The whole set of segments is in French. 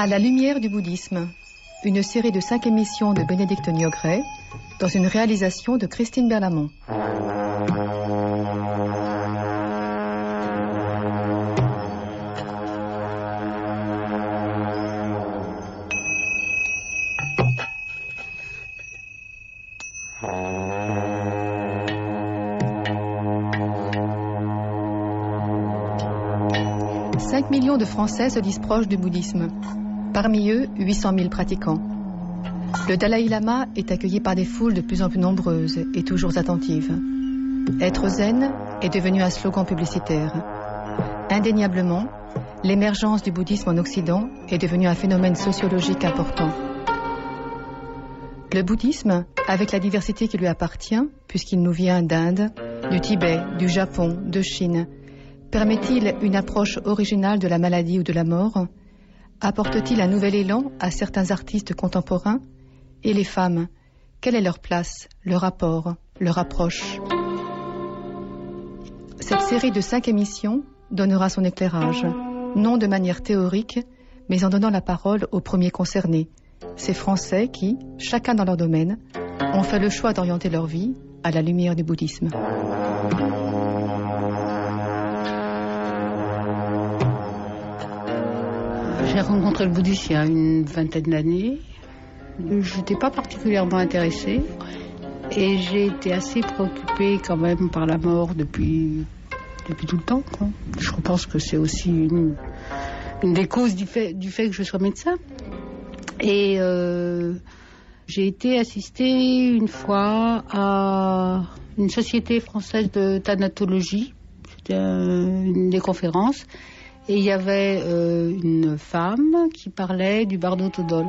À la lumière du bouddhisme, une série de 5 émissions de Bénédicte Niogret, dans une réalisation de Christine Berlamont. « 5 millions de Français se disent proches du bouddhisme. Parmi eux, 800 000 pratiquants. Le Dalai Lama est accueilli par des foules de plus en plus nombreuses et toujours attentives. Être zen est devenu un slogan publicitaire. Indéniablement, l'émergence du bouddhisme en Occident est devenue un phénomène sociologique important. Le bouddhisme, avec la diversité qui lui appartient, puisqu'il nous vient d'Inde, du Tibet, du Japon, de Chine, permet-il une approche originale de la maladie ou de la mort ? Apporte-t-il un nouvel élan à certains artistes contemporains ? Et les femmes, quelle est leur place, leur rapport, leur approche ? Cette série de 5 émissions donnera son éclairage, non de manière théorique, mais en donnant la parole aux premiers concernés, ces Français qui, chacun dans leur domaine, ont fait le choix d'orienter leur vie à la lumière du bouddhisme. J'ai rencontré le bouddhisme il y a une vingtaine d'années. Je n'étais pas particulièrement intéressée et j'ai été assez préoccupée quand même par la mort depuis tout le temps, quoi. Je pense que c'est aussi une des causes du fait que je sois médecin. Et j'ai été assistée une fois à une société française de thanatologie. C'était une des conférences. Et il y avait une femme qui parlait du Bardo Thodol.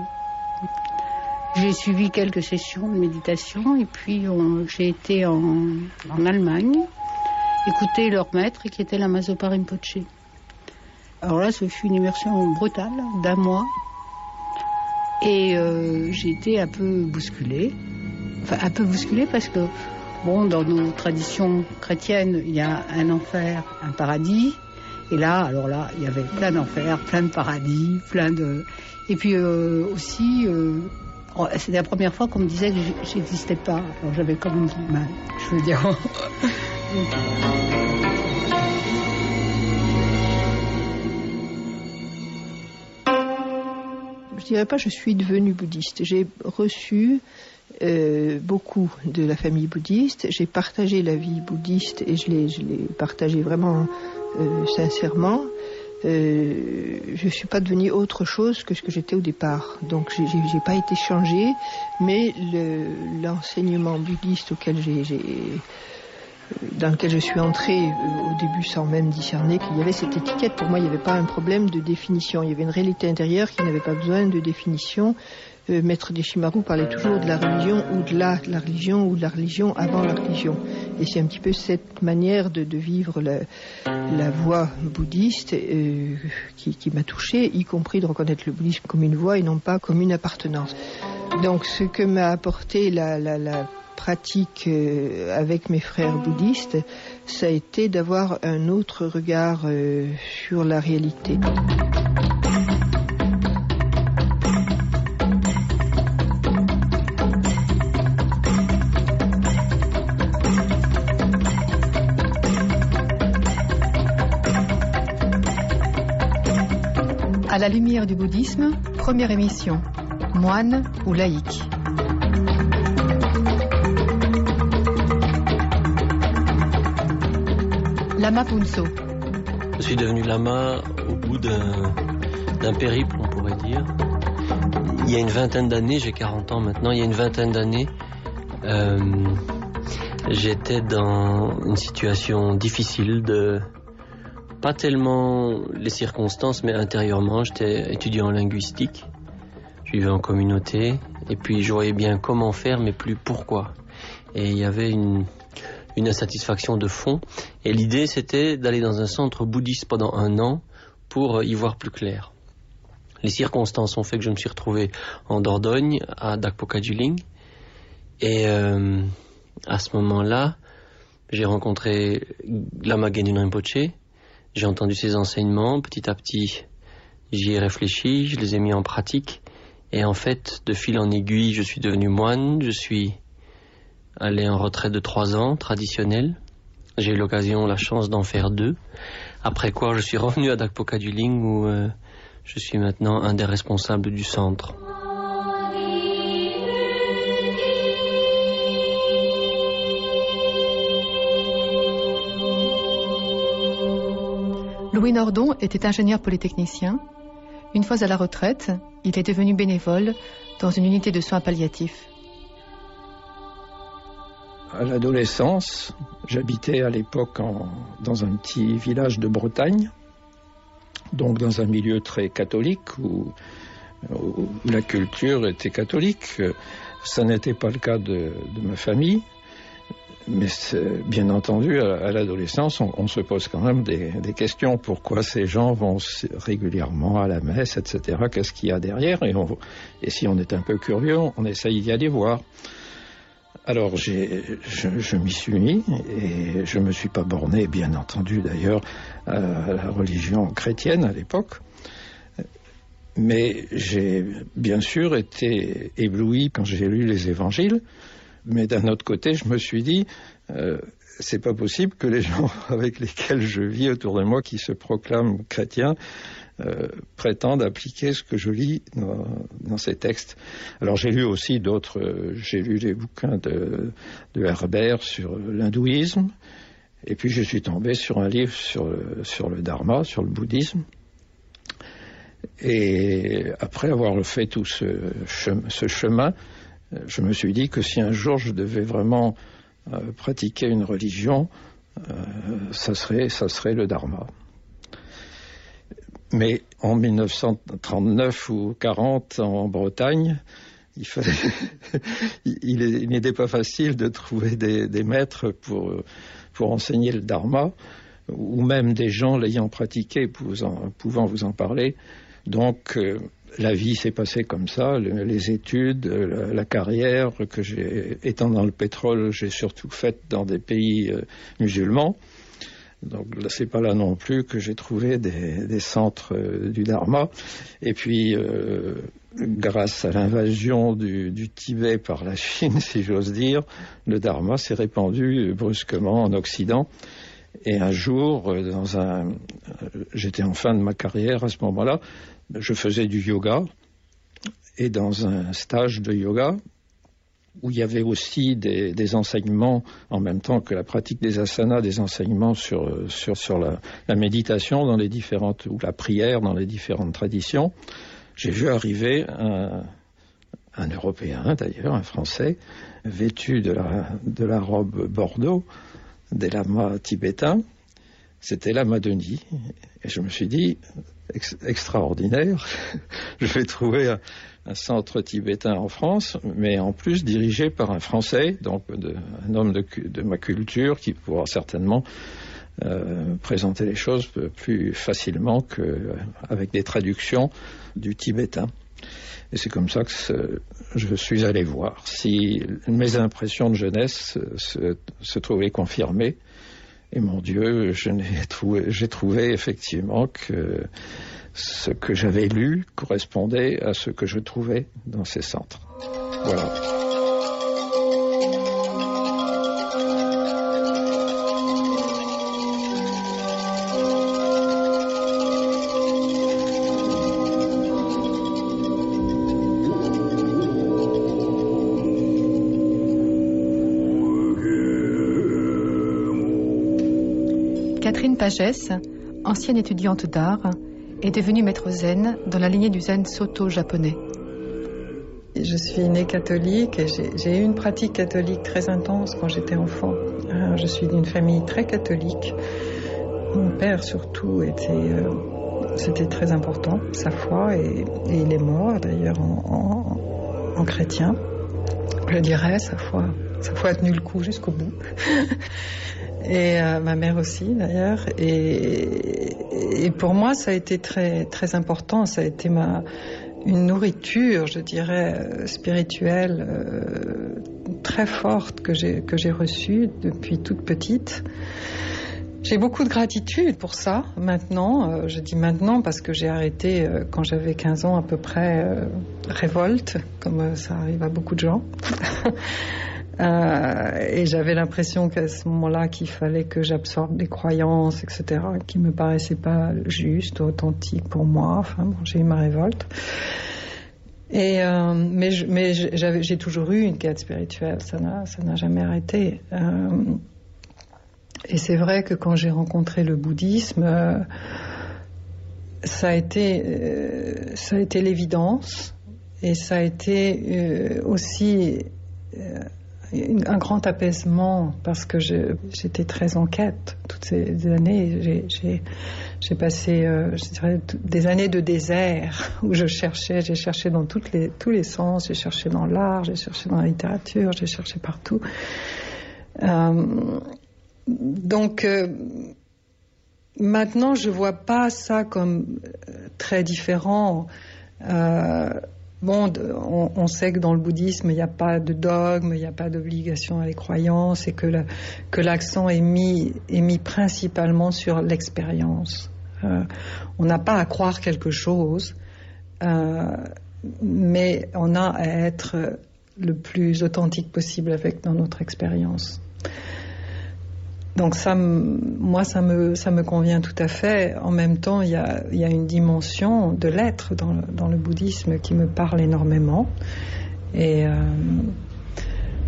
J'ai suivi quelques sessions de méditation et puis j'ai été en Allemagne écouter leur maître qui était Lama-Zopa Rinpoche. Alors là, ce fut une immersion brutale d'1 mois et j'ai été un peu bousculée. Enfin, un peu bousculée parce que, bon, dans nos traditions chrétiennes, il y a un enfer, un paradis. Et là, alors là, il y avait plein d'enfers, plein de paradis, plein de... Et puis aussi, c'était la première fois qu'on me disait que j'existais pas. Alors j'avais quand même du mal, je veux dire. Je dirais pas je suis devenue bouddhiste. J'ai reçu beaucoup de la famille bouddhiste. J'ai partagé la vie bouddhiste et je l'ai partagée vraiment... sincèrement, je suis pas devenue autre chose que ce que j'étais au départ. Donc j'ai pas été changée, mais l'enseignement bouddhiste dans lequel je suis entrée au début sans même discerner qu'il y avait cette étiquette, pour moi il n'y avait pas un problème de définition. Il y avait une réalité intérieure qui n'avait pas besoin de définition. Maître Deshimaru parlait toujours de la religion ou de la religion ou de la religion avant la religion. Et c'est un petit peu cette manière de vivre la voie bouddhiste qui m'a touchée, y compris de reconnaître le bouddhisme comme une voie et non pas comme une appartenance. Donc ce que m'a apporté la pratique avec mes frères bouddhistes, ça a été d'avoir un autre regard sur la réalité. À la lumière du bouddhisme, première émission, moine ou laïc. Lama Phuntsho. Je suis devenu lama au bout d'un périple, on pourrait dire. Il y a une vingtaine d'années, j'ai 40 ans maintenant, il y a une vingtaine d'années, j'étais dans une situation difficile pas tellement les circonstances, mais intérieurement. J'étais étudiant en linguistique, je vivais en communauté, et puis je voyais bien comment faire, mais plus pourquoi. Et il y avait une insatisfaction de fond, et l'idée c'était d'aller dans un centre bouddhiste pendant 1 an pour y voir plus clair. Les circonstances ont fait que je me suis retrouvé en Dordogne, à Dakpo-Kagyiling, et à ce moment-là, j'ai rencontré Lama Genun Rinpoche. J'ai entendu ses enseignements. Petit à petit, J'y ai réfléchi, je les ai mis en pratique. Et en fait, de fil en aiguille, je suis devenu moine. Je suis allé en retraite de 3 ans, traditionnelle. J'ai eu l'occasion, la chance d'en faire 2. Après quoi, je suis revenu à Dakpokaduling où je suis maintenant un des responsables du centre. Louis Nordon était ingénieur polytechnicien. Une fois à la retraite, il est devenu bénévole dans une unité de soins palliatifs. À l'adolescence, j'habitais à l'époque dans un petit village de Bretagne, donc dans un milieu très catholique où la culture était catholique. Ça n'était pas le cas de ma famille, mais bien entendu, à l'adolescence, on se pose quand même des questions. Pourquoi ces gens vont régulièrement à la messe, etc. Qu'est-ce qu'il y a derrière ? Et si on est un peu curieux, on essaye d'y aller voir. Alors je m'y suis mis et je ne me suis pas borné, bien entendu d'ailleurs, à la religion chrétienne à l'époque. Mais j'ai bien sûr été ébloui quand j'ai lu les évangiles. Mais d'un autre côté, je me suis dit, c'est pas possible que les gens avec lesquels je vis autour de moi, qui se proclament chrétiens, prétendent appliquer ce que je lis dans ces textes. Alors j'ai lu aussi j'ai lu les bouquins de Herbert sur l'hindouisme, et puis je suis tombé sur un livre sur le dharma, sur le bouddhisme. Et après avoir fait tout ce chemin, je me suis dit que si un jour je devais vraiment pratiquer une religion, ça serait le dharma. Mais en 1939 ou 40 en Bretagne, il n'était pas facile de trouver des maîtres pour enseigner le dharma, ou même des gens l'ayant pratiqué pouvant vous en parler. Donc la vie s'est passée comme ça, les études, la carrière que étant dans le pétrole, j'ai surtout faite dans des pays musulmans. Donc c'est pas là non plus que j'ai trouvé des centres du Dharma. Et puis grâce à l'invasion du Tibet par la Chine, si j'ose dire, le Dharma s'est répandu brusquement en Occident. Et un jour, j'étais en fin de ma carrière à ce moment-là, je faisais du yoga, et dans un stage de yoga, où il y avait aussi des enseignements, en même temps que la pratique des asanas, des enseignements sur la méditation dans les différentes, ou la prière dans les différentes traditions, j'ai vu arriver un Européen d'ailleurs, un Français, vêtu de la robe bordeaux, des lamas tibétains. C'était Lama Denis. Et je me suis dit, extraordinaire, je vais trouver un centre tibétain en France, mais en plus dirigé par un Français, donc un homme de ma culture, qui pourra certainement présenter les choses plus facilement qu'avec des traductions du tibétain. Et c'est comme ça que je suis allé voir si mes impressions de jeunesse se trouvaient confirmées. Et mon Dieu, j'ai trouvé effectivement que ce que j'avais lu correspondait à ce que je trouvais dans ces centres. Voilà. Catherine Pagès, ancienne étudiante d'art, est devenue maître zen dans la lignée du zen soto japonais. Je suis née catholique et j'ai eu une pratique catholique très intense quand j'étais enfant. Je suis d'une famille très catholique. Mon père surtout c'était très important, sa foi, et il est mort d'ailleurs en chrétien. Je dirais, sa foi a tenu le coup jusqu'au bout. Et ma mère aussi d'ailleurs, et pour moi ça a été très très important, ça a été une nourriture, je dirais, spirituelle très forte que j'ai reçue depuis toute petite. J'ai beaucoup de gratitude pour ça, maintenant. Je dis maintenant parce que j'ai arrêté quand j'avais 15 ans à peu près, révolte, comme ça arrive à beaucoup de gens. Et j'avais l'impression qu'à ce moment-là, qu'il fallait que j'absorbe des croyances, etc., qui me paraissaient pas justes, authentiques pour moi. Enfin, bon, j'ai eu ma révolte. Mais j'ai toujours eu une quête spirituelle, ça n'a jamais arrêté. Et c'est vrai que quand j'ai rencontré le bouddhisme, ça a été l'évidence, et ça a été aussi un grand apaisement, parce que j'étais très en quête toutes ces années. J'ai passé, je dirais, des années de désert où j'ai cherché dans tous les sens, j'ai cherché dans l'art, j'ai cherché dans la littérature, j'ai cherché partout. Donc maintenant, je vois pas ça comme très différent. On sait que dans le bouddhisme, il n'y a pas de dogme, il n'y a pas d'obligation à les croyances, et que l'accent est mis principalement sur l'expérience. On n'a pas à croire quelque chose, mais on a à être le plus authentique possible dans notre expérience. Donc ça me convient tout à fait. En même temps, il y a une dimension de l'être dans le bouddhisme qui me parle énormément. Et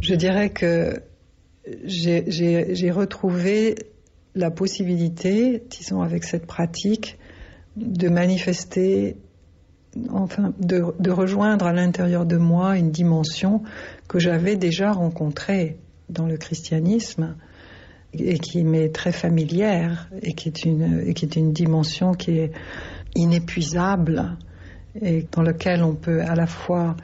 je dirais que j'ai retrouvé la possibilité, disons, avec cette pratique, de manifester, enfin, de rejoindre à l'intérieur de moi une dimension que j'avais déjà rencontrée dans le christianisme, et qui m'est très familière, et qui est une dimension qui est inépuisable, et dans laquelle on peut à la fois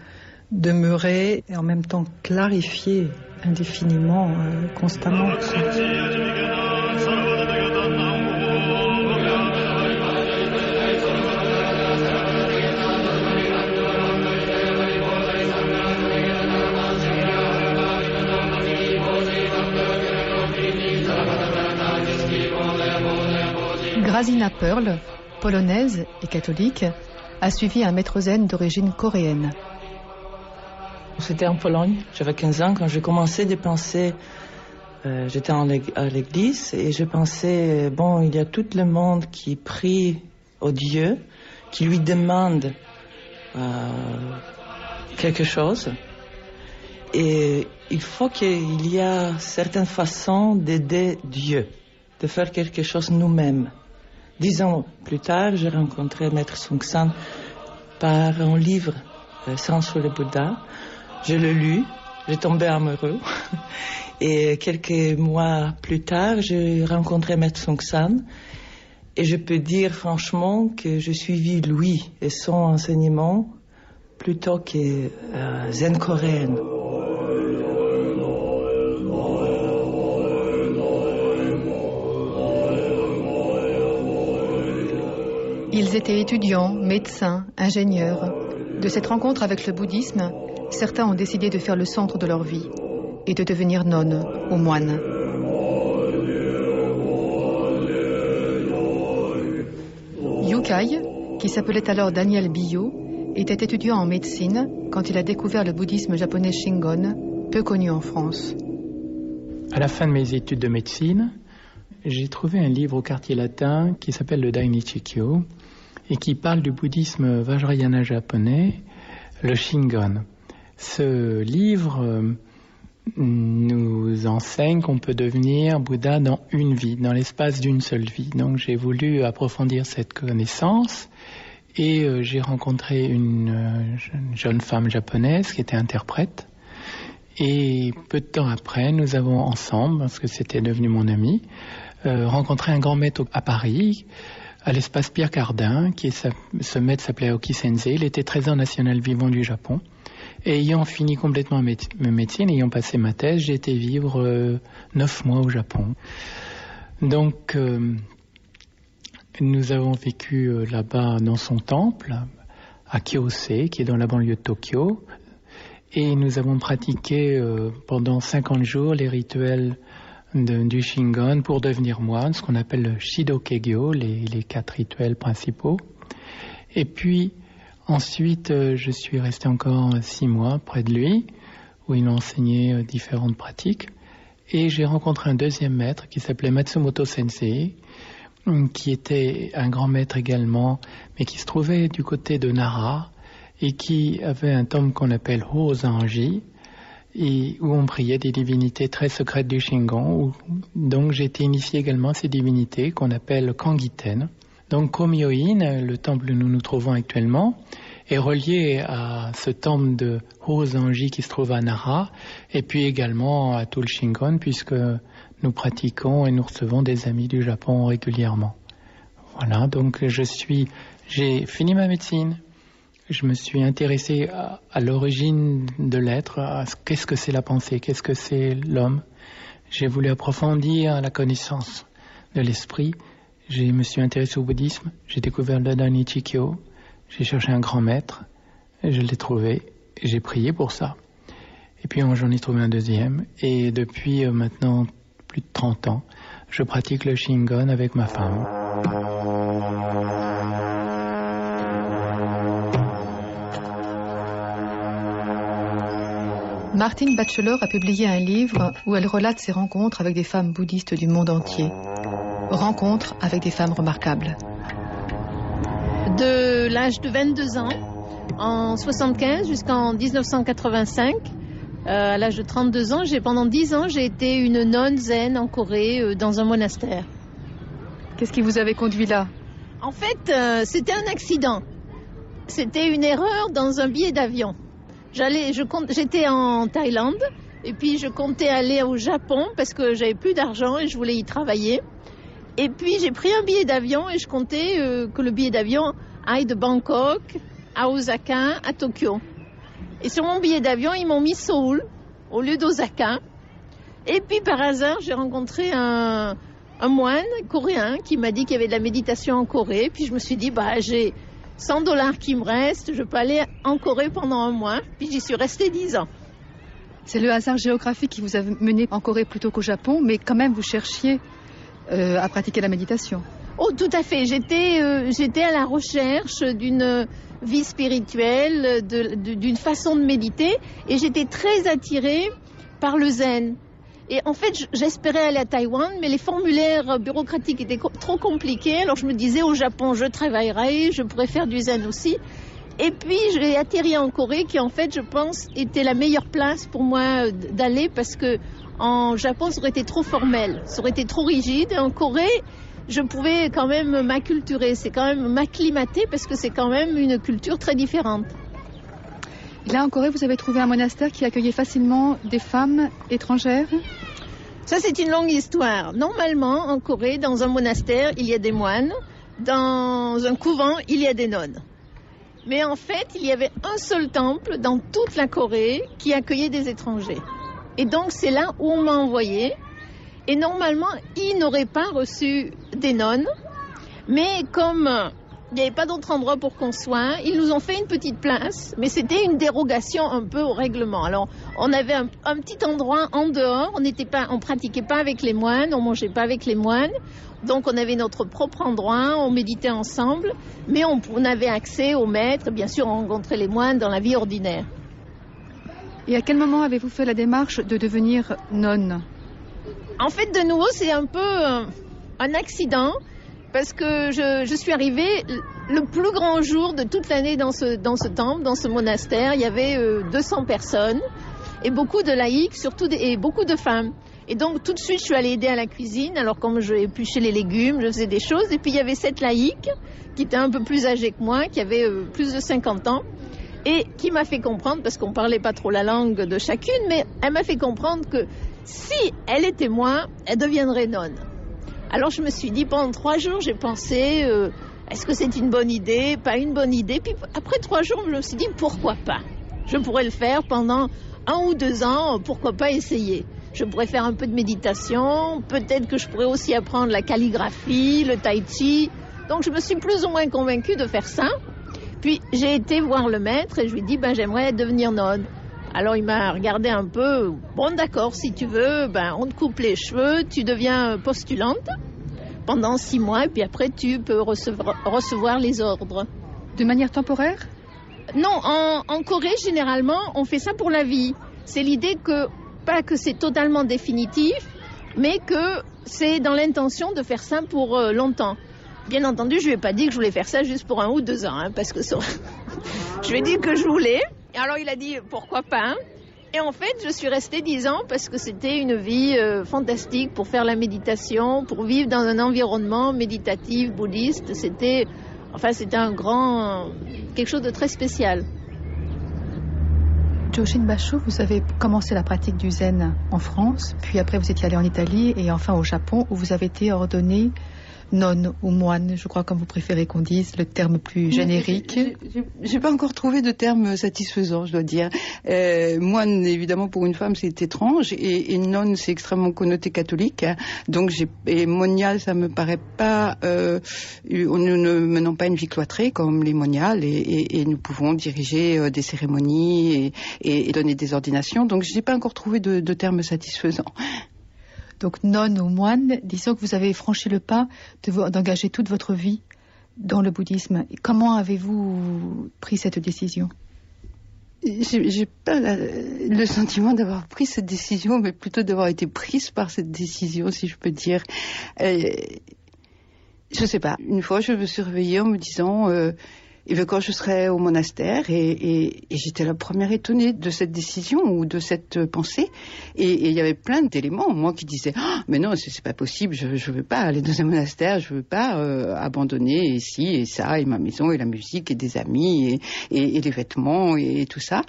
demeurer et en même temps clarifier indéfiniment, constamment. Grazina Pearl, polonaise et catholique, a suivi un maître zen d'origine coréenne. C'était en Pologne, j'avais 15 ans quand j'ai commencé de penser, j'étais à l'église et je pensais, il y a tout le monde qui prie au Dieu, qui lui demande quelque chose, et il faut qu'il y ait certaines façons d'aider Dieu, de faire quelque chose nous-mêmes. 10 ans plus tard, j'ai rencontré Maître Seung San par un livre, Sens sur le Bouddha. Je l'ai lu, j'ai tombé amoureux. Et quelques mois plus tard, j'ai rencontré Maître Seung San. Et je peux dire franchement que j'ai suivi lui et son enseignement plutôt que zen coréenne. Ils étaient étudiants, médecins, ingénieurs. De cette rencontre avec le bouddhisme, certains ont décidé de faire le centre de leur vie et de devenir nonnes ou moines. Yukai, qui s'appelait alors Daniel Biyo, était étudiant en médecine quand il a découvert le bouddhisme japonais Shingon, peu connu en France. À la fin de mes études de médecine, j'ai trouvé un livre au quartier latin qui s'appelle le Dainichi-kyo et qui parle du bouddhisme vajrayana japonais, le Shingon. Ce livre nous enseigne qu'on peut devenir Bouddha dans une vie, dans l'espace d'une seule vie. Donc j'ai voulu approfondir cette connaissance et j'ai rencontré une jeune femme japonaise qui était interprète. Et peu de temps après, nous avons ensemble, parce que c'était devenu mon ami, rencontré un grand maître à Paris, à l'espace Pierre Cardin, ce maître s'appelait Aoki Sensei. Il était trésor national vivant du Japon. Et ayant fini complètement ma médecine, ayant passé ma thèse, j'ai été vivre 9 mois au Japon. Donc, nous avons vécu là-bas dans son temple, à Kyōsei, qui est dans la banlieue de Tokyo. Et nous avons pratiqué pendant 50 jours les rituels du Shingon pour devenir moine, ce qu'on appelle le Shido-Kegyo, les 4 rituels principaux. Et puis ensuite, je suis resté encore 6 mois près de lui, où il enseignait différentes pratiques. Et j'ai rencontré un deuxième maître qui s'appelait Matsumoto Sensei, qui était un grand maître également, mais qui se trouvait du côté de Nara et qui avait un temple qu'on appelle Hōzanji, et où on priait des divinités très secrètes du Shingon. Donc j'ai été initié également à ces divinités qu'on appelle Kangiten. Donc Komyoin, le temple où nous nous trouvons actuellement, est relié à ce temple de Hōzanji qui se trouve à Nara, et puis également à tout le Shingon, puisque nous pratiquons et nous recevons des amis du Japon régulièrement. Voilà, donc j'ai fini ma médecine. Je me suis intéressé à l'origine de l'être, à qu'est-ce que c'est la pensée, qu'est-ce que c'est l'homme. J'ai voulu approfondir la connaissance de l'esprit. Je me suis intéressé au bouddhisme, j'ai découvert le Dai Nichikyo, j'ai cherché un grand maître, et je l'ai trouvé, et j'ai prié pour ça. Et puis j'en ai trouvé un deuxième, et depuis maintenant plus de 30 ans, je pratique le Shingon avec ma femme. Martine Batchelor a publié un livre où elle relate ses rencontres avec des femmes bouddhistes du monde entier. Rencontres avec des femmes remarquables. De l'âge de 22 ans, en 75 jusqu'en 1985, à l'âge de 32 ans, pendant 10 ans, j'ai été une nonne zen en Corée, dans un monastère. Qu'est-ce qui vous avait conduit là? En fait, c'était un accident. C'était une erreur dans un billet d'avion. J'étais en Thaïlande et puis je comptais aller au Japon parce que j'avais plus d'argent et je voulais y travailler. Et puis j'ai pris un billet d'avion et je comptais que le billet d'avion aille de Bangkok à Osaka à Tokyo. Et sur mon billet d'avion, ils m'ont mis Séoul au lieu d'Osaka. Et puis par hasard, j'ai rencontré un moine coréen qui m'a dit qu'il y avait de la méditation en Corée. Puis je me suis dit, j'ai $100 qui me restent, je peux aller en Corée pendant un mois. Puis j'y suis restée 10 ans. C'est le hasard géographique qui vous a mené en Corée plutôt qu'au Japon, mais quand même vous cherchiez à pratiquer la méditation. Oh, tout à fait. J'étais à la recherche d'une vie spirituelle, d'une façon de méditer, et j'étais très attirée par le zen. Et en fait, j'espérais aller à Taïwan, mais les formulaires bureaucratiques étaient trop compliqués. Alors je me disais, au Japon, je travaillerai, je pourrais faire du zen aussi. Et puis j'ai atterri en Corée, qui en fait, je pense, était la meilleure place pour moi d'aller, parce que en Japon, ça aurait été trop formel, ça aurait été trop rigide. Et en Corée, je pouvais quand même m'acculturer, c'est quand même m'acclimater, parce que c'est quand même une culture très différente. Là, en Corée, vous avez trouvé un monastère qui accueillait facilement des femmes étrangères? Ça, c'est une longue histoire. Normalement, en Corée, dans un monastère, il y a des moines. Dans un couvent, il y a des nonnes. Mais en fait, il y avait un seul temple dans toute la Corée qui accueillait des étrangers. Et donc, c'est là où on m'a envoyé. Et normalement, ils n'auraient pas reçu des nonnes. Mais comme il n'y avait pas d'autre endroit pour qu'on soit, ils nous ont fait une petite place, mais c'était une dérogation un peu au règlement. Alors, on avait un petit endroit en dehors, on pratiquait pas avec les moines, on mangeait pas avec les moines, donc on avait notre propre endroit, on méditait ensemble, mais on avait accès aux maîtres, bien sûr, on rencontrait les moines dans la vie ordinaire. Et à quel moment avez-vous fait la démarche de devenir nonne? En fait, de nouveau, c'est un peu un accident. Parce que je suis arrivée le plus grand jour de toute l'année dans ce temple, dans ce monastère. Il y avait 200 personnes et beaucoup de laïcs, surtout et beaucoup de femmes. Et donc tout de suite, je suis allée aider à la cuisine. Alors comme je épluchais les légumes, je faisais des choses. Et puis il y avait cette laïque qui était un peu plus âgée que moi, qui avait plus de 50 ans et qui m'a fait comprendre, parce qu'on parlait pas trop la langue de chacune, mais elle m'a fait comprendre que si elle était moi, elle deviendrait nonne. Alors je me suis dit, pendant 3 jours, j'ai pensé, est-ce que c'est une bonne idée, pas une bonne idée? Puis après 3 jours, je me suis dit, pourquoi pas? Je pourrais le faire pendant 1 ou 2 ans, pourquoi pas essayer? Je pourrais faire un peu de méditation, peut-être que je pourrais aussi apprendre la calligraphie, le tai chi. Donc je me suis plus ou moins convaincue de faire ça. Puis j'ai été voir le maître et je lui ai dit, j'aimerais devenir nonne. Alors il m'a regardé un peu, bon d'accord, si tu veux, on te coupe les cheveux, tu deviens postulante pendant 6 mois et puis après tu peux recevoir les ordres. De manière temporaire ? Non, en Corée, généralement, on fait ça pour la vie. C'est l'idée pas que c'est totalement définitif, mais que c'est dans l'intention de faire ça pour longtemps. Bien entendu, je lui ai pas dit que je voulais faire ça juste pour 1 ou 2 ans, parce que ça... je lui ai dit que je voulais. Alors il a dit pourquoi pas. Et en fait, je suis restée 10 ans parce que c'était une vie fantastique pour faire la méditation, pour vivre dans un environnement méditatif, bouddhiste. C'était quelque chose de très spécial. Joshin Basho, vous avez commencé la pratique du zen en France, puis après vous étiez allé en Italie et enfin au Japon où vous avez été ordonné nonne ou moine, je crois comme vous préférez qu'on dise le terme plus générique. J'ai pas encore trouvé de terme satisfaisant, je dois dire. Moine, évidemment, pour une femme, c'est étrange, et nonne, c'est extrêmement connoté catholique. Hein. Donc, et monial, ça me paraît pas. Nous ne menons pas une vie cloîtrée comme les moniales, et nous pouvons diriger des cérémonies et donner des ordinations. Donc, je n'ai pas encore trouvé de terme satisfaisant. Donc nonne ou moine, disons que vous avez franchi le pas d'engager toute votre vie dans le bouddhisme. Comment avez-vous pris cette décision ? J'ai pas le sentiment d'avoir pris cette décision, mais plutôt d'avoir été prise par cette décision, si je peux dire. Je sais pas. Une fois, je me suis réveillée en me disant... quand je serai au monastère, et j'étais la première étonnée de cette décision ou de cette pensée, et il y avait plein d'éléments, moi, qui disaient mais non, c'est pas possible, je veux pas aller dans un monastère, je veux pas abandonner ici et ça, et ma maison, et la musique, et des amis, et les vêtements, et tout ça.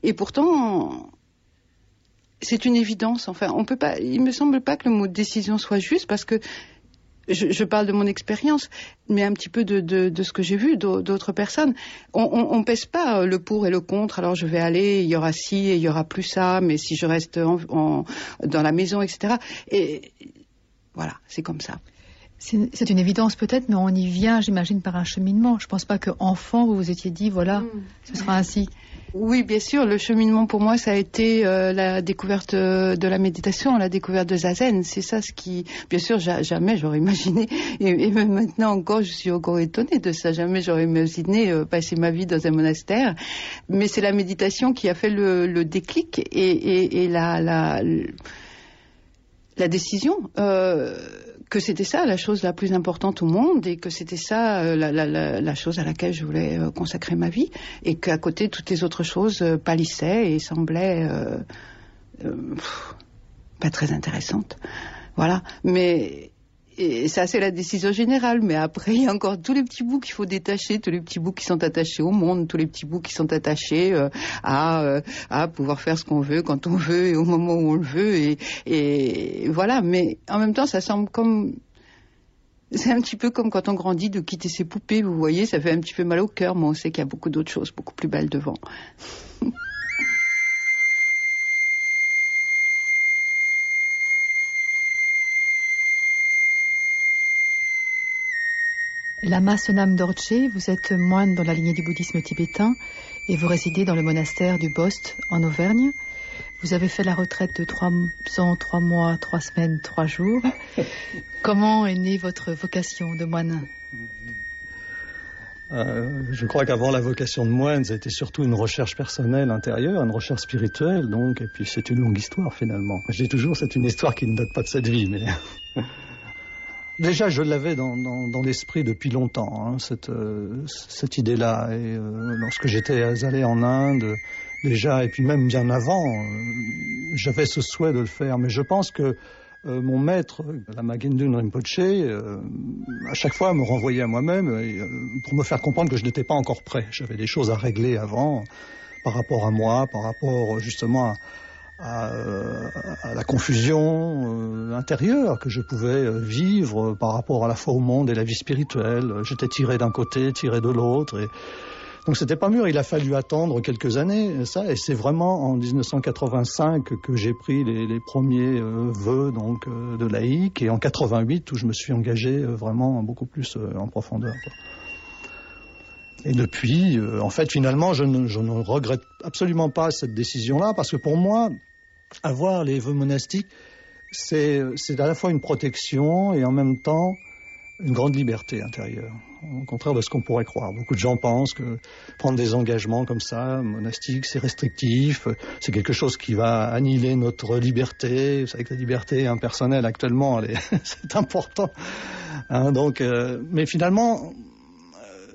Et pourtant, c'est une évidence. Enfin, on peut pas. Il me semble pas que le mot décision soit juste, parce que je parle de mon expérience, mais un petit peu de ce que j'ai vu d'autres personnes. On pèse pas le pour et le contre. Alors je vais aller, il y aura ci et il y aura plus ça, mais si je reste dans la maison, etc. Et voilà, c'est comme ça. C'est une évidence peut-être, mais on y vient, j'imagine, par un cheminement. Je pense pas qu'enfant, vous vous étiez dit, voilà, ce sera ainsi. Oui, bien sûr, le cheminement pour moi, ça a été la découverte de la méditation, la découverte de Zazen. C'est ça ce qui, bien sûr, jamais j'aurais imaginé, et même maintenant encore, je suis encore étonnée de ça. Jamais j'aurais imaginé passer ma vie dans un monastère. Mais c'est la méditation qui a fait le déclic et la décision que c'était ça la chose la plus importante au monde, et que c'était ça la chose à laquelle je voulais consacrer ma vie, et qu'à côté toutes les autres choses pâlissaient et semblaient pas très intéressantes. Voilà. Mais et ça, c'est la décision générale. Mais après, il y a encore tous les petits bouts qu'il faut détacher, tous les petits bouts qui sont attachés au monde, tous les petits bouts qui sont attachés à pouvoir faire ce qu'on veut, quand on veut, et au moment où on le veut. Et voilà. Mais en même temps, ça semble comme... C'est un petit peu comme quand on grandit de quitter ses poupées. Vous voyez, ça fait un petit peu mal au cœur, mais on sait qu'il y a beaucoup d'autres choses, beaucoup plus belles devant. Lama Sonam Dorje, vous êtes moine dans la lignée du bouddhisme tibétain et vous résidez dans le monastère du Bost en Auvergne. Vous avez fait la retraite de 3 ans, 3 mois, 3 semaines, 3 jours. Comment est née votre vocation de moine ? Je crois qu'avant la vocation de moine, ça a été surtout une recherche personnelle intérieure, une recherche spirituelle, donc, et puis c'est une longue histoire finalement. Je dis toujours, c'est une histoire qui ne date pas de cette vie, mais... Déjà, je l'avais dans l'esprit depuis longtemps, hein, cette idée-là. Et lorsque j'étais allé en Inde, déjà, et puis même bien avant, j'avais ce souhait de le faire. Mais je pense que mon maître, Lama Gendun Rinpoche, à chaque fois me renvoyait à moi-même pour me faire comprendre que je n'étais pas encore prêt. J'avais des choses à régler avant, par rapport à moi, par rapport justement à la confusion intérieure que je pouvais vivre par rapport à la fois au monde et la vie spirituelle. J'étais tiré d'un côté, tiré de l'autre. Et... Donc c'était pas mûr, il a fallu attendre quelques années, ça, et c'est vraiment en 1985 que j'ai pris les premiers vœux donc, de laïque, et en 88 où je me suis engagé vraiment beaucoup plus en profondeur, quoi. Et depuis, en fait, finalement, je ne regrette absolument pas cette décision-là, parce que pour moi, avoir les vœux monastiques, c'est à la fois une protection et en même temps une grande liberté intérieure. Au contraire de ce qu'on pourrait croire. Beaucoup de gens pensent que prendre des engagements comme ça, monastiques, c'est restrictif, c'est quelque chose qui va annihiler notre liberté. Vous savez que la liberté impersonnelle actuellement, c'est important. Hein, donc, mais finalement,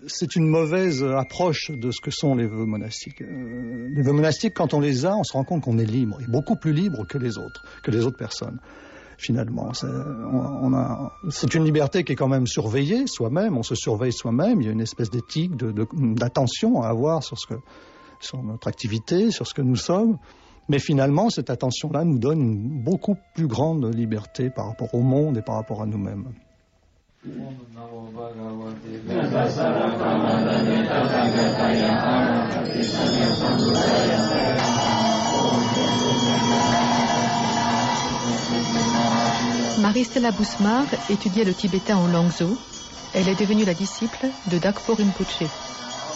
c'est une mauvaise approche de ce que sont les vœux monastiques. Les vœux monastiques, quand on les a, on se rend compte qu'on est libre, et beaucoup plus libre que les autres personnes. Finalement, c'est une liberté qui est quand même surveillée soi-même, on se surveille soi-même, il y a une espèce d'éthique, d'attention à avoir sur notre activité, sur ce que nous sommes, mais finalement cette attention-là nous donne une beaucoup plus grande liberté par rapport au monde et par rapport à nous-mêmes. Marie-Stella Bousmar étudiait le tibétain en Langzhou. Elle est devenue la disciple de Dakpo Rinpoché.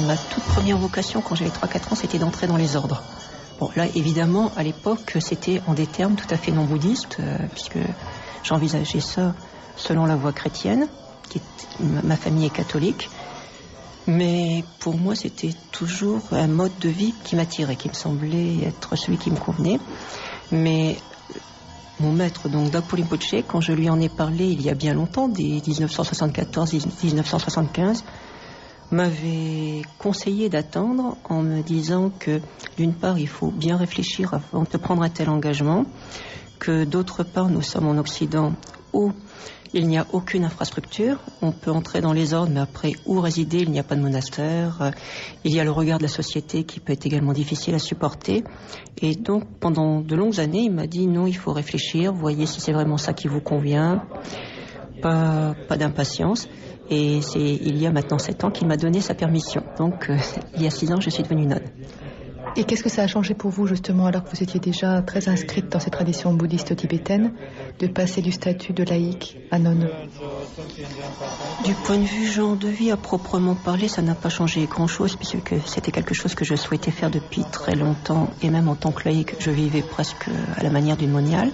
Ma toute première vocation quand j'avais 3-4 ans, c'était d'entrer dans les ordres. Bon, là, évidemment, à l'époque, c'était en des termes tout à fait non bouddhistes, puisque j'envisageais ça selon la voie chrétienne, ma famille est catholique. Mais pour moi, c'était toujours un mode de vie qui m'attirait, qui me semblait être celui qui me convenait. Mais mon maître, donc Dakpo Rinpoché, quand je lui en ai parlé il y a bien longtemps, dès 1974-1975, m'avait conseillé d'attendre en me disant que d'une part, il faut bien réfléchir avant de prendre un tel engagement, que d'autre part, nous sommes en Occident où il n'y a aucune infrastructure, on peut entrer dans les ordres, mais après, où résider, il n'y a pas de monastère, il y a le regard de la société qui peut être également difficile à supporter, et donc pendant de longues années, il m'a dit non, il faut réfléchir, voyez si c'est vraiment ça qui vous convient, pas d'impatience, et c'est il y a maintenant 7 ans qu'il m'a donné sa permission, donc il y a 6 ans, je suis devenue nonne. Et qu'est-ce que ça a changé pour vous, justement, alors que vous étiez déjà très inscrite dans ces traditions bouddhistes tibétaines, de passer du statut de laïque à nonne? Du point de vue genre de vie à proprement parler, ça n'a pas changé grand-chose, puisque c'était quelque chose que je souhaitais faire depuis très longtemps, et même en tant que laïque, je vivais presque à la manière d'une moniale.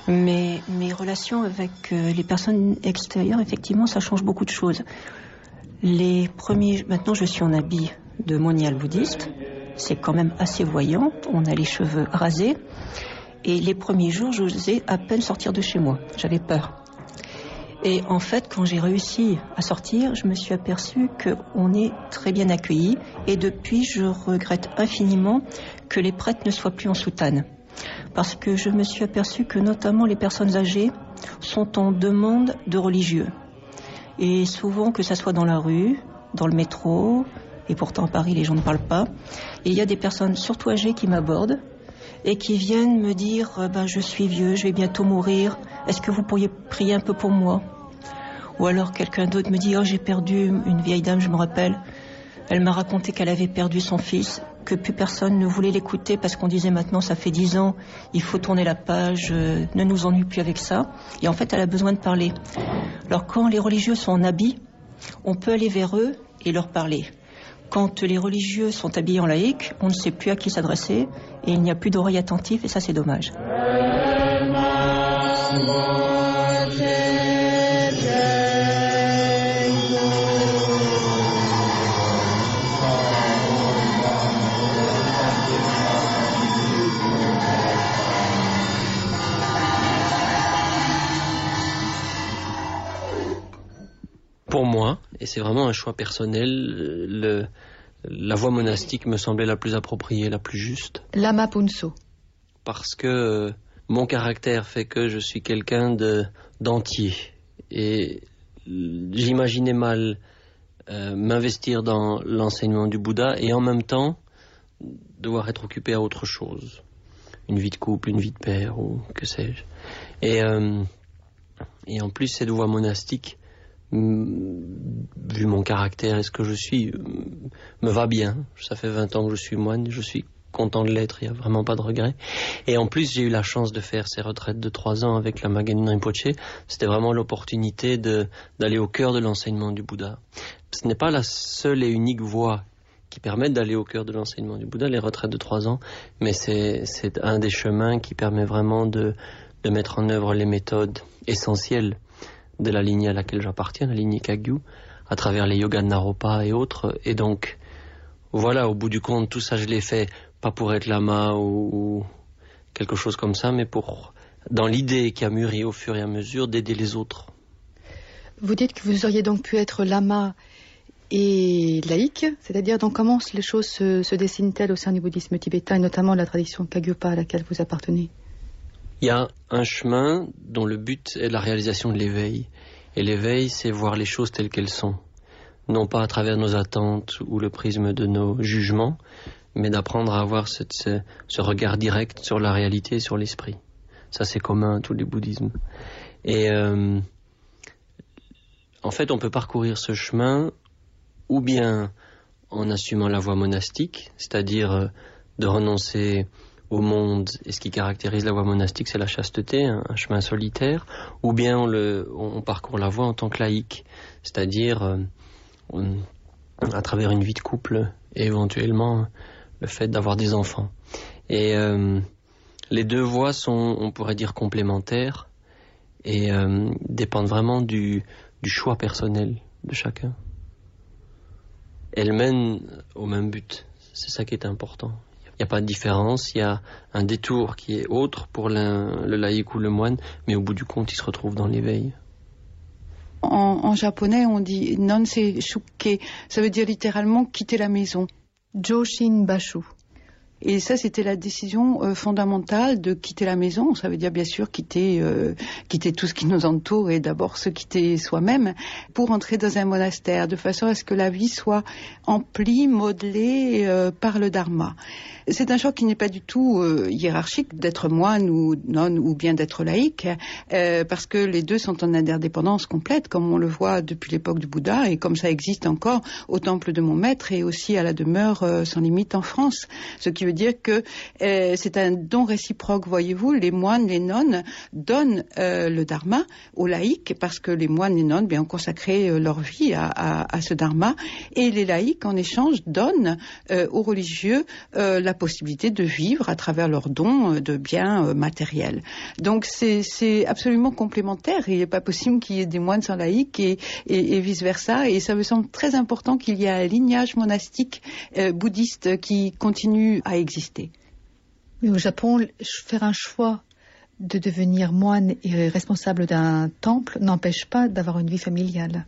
Mais mes relations avec les personnes extérieures, effectivement, ça change beaucoup de choses. Maintenant, je suis en habit de moniale bouddhiste. C'est quand même assez voyant, on a les cheveux rasés, et les premiers jours, j'osais à peine sortir de chez moi, j'avais peur. Et en fait, quand j'ai réussi à sortir, je me suis aperçue qu'on est très bien accueillis, et depuis, je regrette infiniment que les prêtres ne soient plus en soutane. Parce que je me suis aperçue que notamment les personnes âgées sont en demande de religieux. Et souvent, que ça soit dans la rue, dans le métro, et pourtant à Paris les gens ne parlent pas, et il y a des personnes surtout âgées qui m'abordent et qui viennent me dire je suis vieux, je vais bientôt mourir, est-ce que vous pourriez prier un peu pour moi? Ou alors quelqu'un d'autre me dit j'ai perdu une vieille dame, je me rappelle, elle m'a raconté qu'elle avait perdu son fils, que plus personne ne voulait l'écouter parce qu'on disait maintenant ça fait 10 ans, il faut tourner la page, ne nous ennuie plus avec ça, et en fait elle a besoin de parler. Alors quand les religieux sont en habit, on peut aller vers eux et leur parler. Quand les religieux sont habillés en laïcs, on ne sait plus à qui s'adresser et il n'y a plus d'oreilles attentives et ça c'est dommage. Pour moi, et c'est vraiment un choix personnel, la voie monastique me semblait la plus appropriée, la plus juste. Lama Punso. Parce que mon caractère fait que je suis quelqu'un d'entier. Et j'imaginais mal m'investir dans l'enseignement du Bouddha et en même temps devoir être occupé à autre chose. Une vie de couple, une vie de père ou que sais-je. Et en plus, cette voie monastique, vu mon caractère et ce que je suis, me va bien. Ça fait 20 ans que je suis moine, je suis content de l'être, il n'y a vraiment pas de regret. Et en plus, j'ai eu la chance de faire ces retraites de 3 ans avec la Maganin Rinpoché. C'était vraiment l'opportunité d'aller au cœur de l'enseignement du Bouddha. ce n'est pas la seule et unique voie qui permet d'aller au cœur de l'enseignement du Bouddha, les retraites de 3 ans, mais c'est un des chemins qui permet vraiment de mettre en œuvre les méthodes essentielles de la lignée à laquelle j'appartiens, la lignée Kagyu, à travers les yogas de Naropa et autres. Et donc, voilà, au bout du compte, tout ça, je l'ai fait pas pour être lama ou quelque chose comme ça, mais dans l'idée qui a mûri au fur et à mesure d'aider les autres. Vous dites que vous auriez donc pu être lama et laïque, c'est-à-dire donc comment les choses se dessinent-elles au sein du bouddhisme tibétain et notamment la tradition Kagyupa à laquelle vous appartenez? Il y a un chemin dont le but est la réalisation de l'éveil. Et l'éveil, c'est voir les choses telles qu'elles sont. Non pas à travers nos attentes ou le prisme de nos jugements, mais d'apprendre à avoir ce regard direct sur la réalité et sur l'esprit. Ça, c'est commun à tous les bouddhismes. Et en fait, on peut parcourir ce chemin ou bien en assumant la voie monastique, c'est-à-dire de renoncer au monde, et ce qui caractérise la voie monastique, c'est la chasteté, un chemin solitaire, ou bien on parcourt la voie en tant que laïque, c'est-à-dire à travers une vie de couple et éventuellement le fait d'avoir des enfants. Et les deux voies sont, on pourrait dire, complémentaires et dépendent vraiment du choix personnel de chacun. Elles mènent au même but, c'est ça qui est important. Il n'y a pas de différence, il y a un détour qui est autre pour le laïc ou le moine, mais au bout du compte, il se retrouve dans l'éveil. En japonais, on dit nonse shukke, ça veut dire littéralement quitter la maison. Joshin Bashu. Et ça, c'était la décision fondamentale de quitter la maison. Ça veut dire bien sûr quitter tout ce qui nous entoure et d'abord se quitter soi-même pour entrer dans un monastère, de façon à ce que la vie soit emplie, modelée par le dharma. C'est un choix qui n'est pas du tout hiérarchique d'être moine ou nonne ou bien d'être laïque, parce que les deux sont en interdépendance complète, comme on le voit depuis l'époque du Bouddha et comme ça existe encore au temple de mon maître et aussi à la demeure sans limite en France. Ce qui veut dire que c'est un don réciproque, voyez-vous. Les moines, les nonnes donnent le dharma aux laïcs parce que les moines, les nonnes ont consacré leur vie à ce dharma, et les laïcs en échange donnent aux religieux la possibilité de vivre à travers leurs dons de biens matériels. Donc c'est absolument complémentaire. Il n'est pas possible qu'il y ait des moines sans laïcs et vice-versa. Et ça me semble très important qu'il y ait un lignage monastique bouddhiste qui continue à exister. Mais au Japon, faire un choix de devenir moine et responsable d'un temple n'empêche pas d'avoir une vie familiale.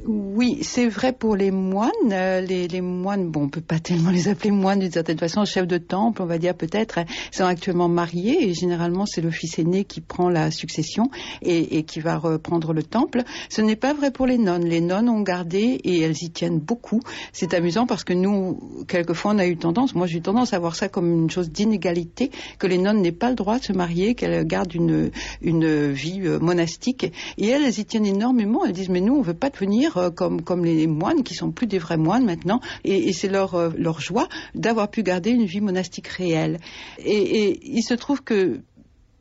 Oui, c'est vrai pour les moines. Les moines, bon, on peut pas tellement les appeler moines d'une certaine façon, chefs de temple, on va dire peut-être, sont actuellement mariés et généralement c'est le fils aîné qui prend la succession et qui va reprendre le temple. Ce n'est pas vrai pour les nonnes. Les nonnes ont gardé et elles y tiennent beaucoup. C'est amusant parce que nous, quelquefois, moi j'ai eu tendance à voir ça comme une chose d'inégalité, que les nonnes n'aient pas le droit de se marier, qu'elles gardent une vie monastique. Et elles y tiennent énormément. Elles disent, mais nous, on veut pas devenir comme les moines qui sont plus des vrais moines maintenant, et c'est leur joie d'avoir pu garder une vie monastique réelle. Et il se trouve que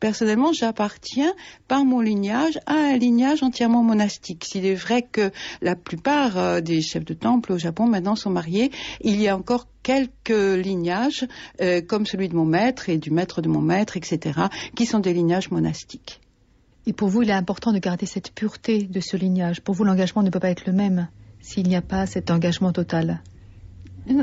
personnellement, j'appartiens par mon lignage à un lignage entièrement monastique. S'il est vrai que la plupart des chefs de temple au Japon maintenant sont mariés, il y a encore quelques lignages, comme celui de mon maître et du maître de mon maître, etc., qui sont des lignages monastiques. Et pour vous, il est important de garder cette pureté de ce lignage. Pour vous, l'engagement ne peut pas être le même s'il n'y a pas cet engagement total.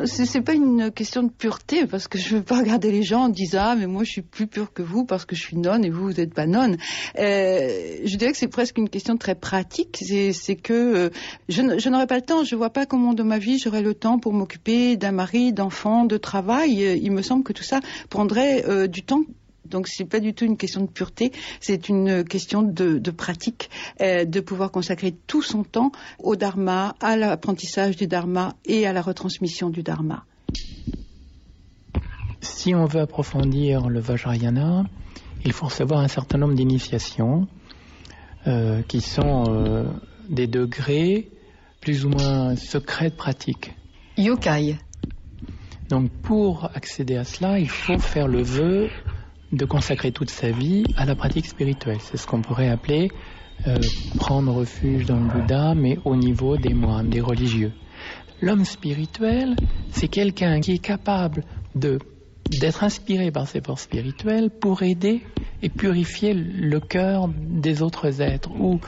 C'est pas une question de pureté, parce que je veux pas regarder les gens en disant « Ah, mais moi je suis plus pure que vous parce que je suis nonne et vous n'êtes pas nonne ». Je dirais que c'est presque une question très pratique. C'est que je n'aurai pas le temps. Je vois pas comment dans ma vie j'aurai le temps pour m'occuper d'un mari, d'enfants, de travail. Il me semble que tout ça prendrait du temps. Donc c'est pas du tout une question de pureté, c'est une question de pratique, de pouvoir consacrer tout son temps au dharma, à l'apprentissage du dharma et à la retransmission du dharma. Si on veut approfondir le Vajrayana, il faut savoir un certain nombre d'initiations qui sont des degrés plus ou moins secrets de pratique. Yokai. Donc pour accéder à cela, il faut faire le vœu de consacrer toute sa vie à la pratique spirituelle. C'est ce qu'on pourrait appeler prendre refuge dans le Bouddha, mais au niveau des moines, des religieux. L'homme spirituel, c'est quelqu'un qui est capable d'être inspiré par ses forces spirituelles pour aider et purifier le cœur des autres êtres, ou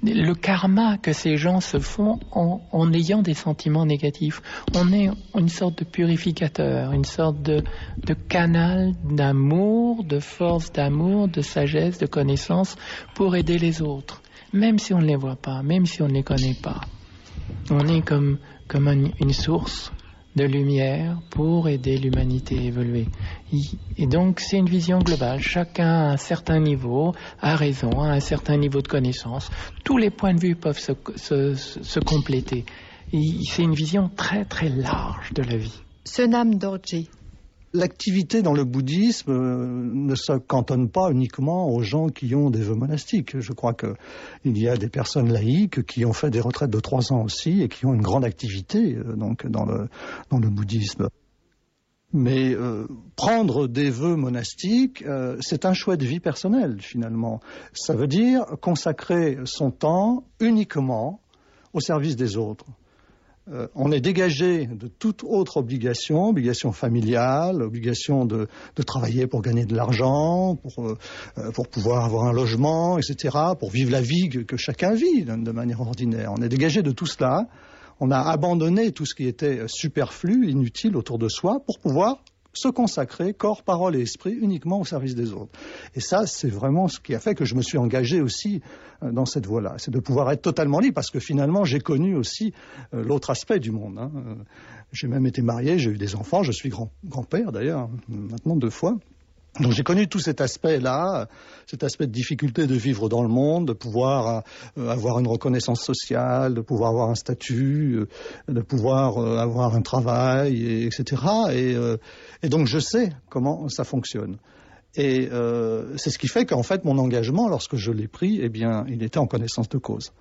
le karma que ces gens se font en ayant des sentiments négatifs. On est une sorte de purificateur, une sorte de canal d'amour, de force d'amour, de sagesse, de connaissance pour aider les autres, même si on ne les voit pas, même si on ne les connaît pas. On est comme une source de lumière pour aider l'humanité à évoluer. Et donc c'est une vision globale. Chacun à un certain niveau a raison, à un certain niveau de connaissance. Tous les points de vue peuvent se compléter. C'est une vision très très large de la vie. Sonam Dorji. L'activité dans le bouddhisme ne se cantonne pas uniquement aux gens qui ont des vœux monastiques. Je crois qu'il y a des personnes laïques qui ont fait des retraites de 3 ans aussi et qui ont une grande activité donc dans le bouddhisme. Mais prendre des vœux monastiques, c'est un choix de vie personnel finalement. Ça veut dire consacrer son temps uniquement au service des autres. On est dégagé de toute autre obligation familiale, obligation de travailler pour gagner de l'argent, pour pouvoir avoir un logement, etc., pour vivre la vie que chacun vit de manière ordinaire. On est dégagé de tout cela, on a abandonné tout ce qui était superflu, inutile autour de soi, pour pouvoir se consacrer, corps, parole et esprit, uniquement au service des autres. Et ça, c'est vraiment ce qui a fait que je me suis engagé aussi dans cette voie-là. C'est de pouvoir être totalement libre, parce que finalement, j'ai connu aussi l'autre aspect du monde. J'ai même été marié, j'ai eu des enfants, je suis grand-père d'ailleurs, maintenant 2 fois. Donc j'ai connu tout cet aspect-là, cet aspect de difficulté de vivre dans le monde, de pouvoir avoir une reconnaissance sociale, de pouvoir avoir un statut, de pouvoir avoir un travail, etc. Et donc je sais comment ça fonctionne. Et c'est ce qui fait qu'en fait mon engagement, lorsque je l'ai pris, eh bien, il était en connaissance de cause.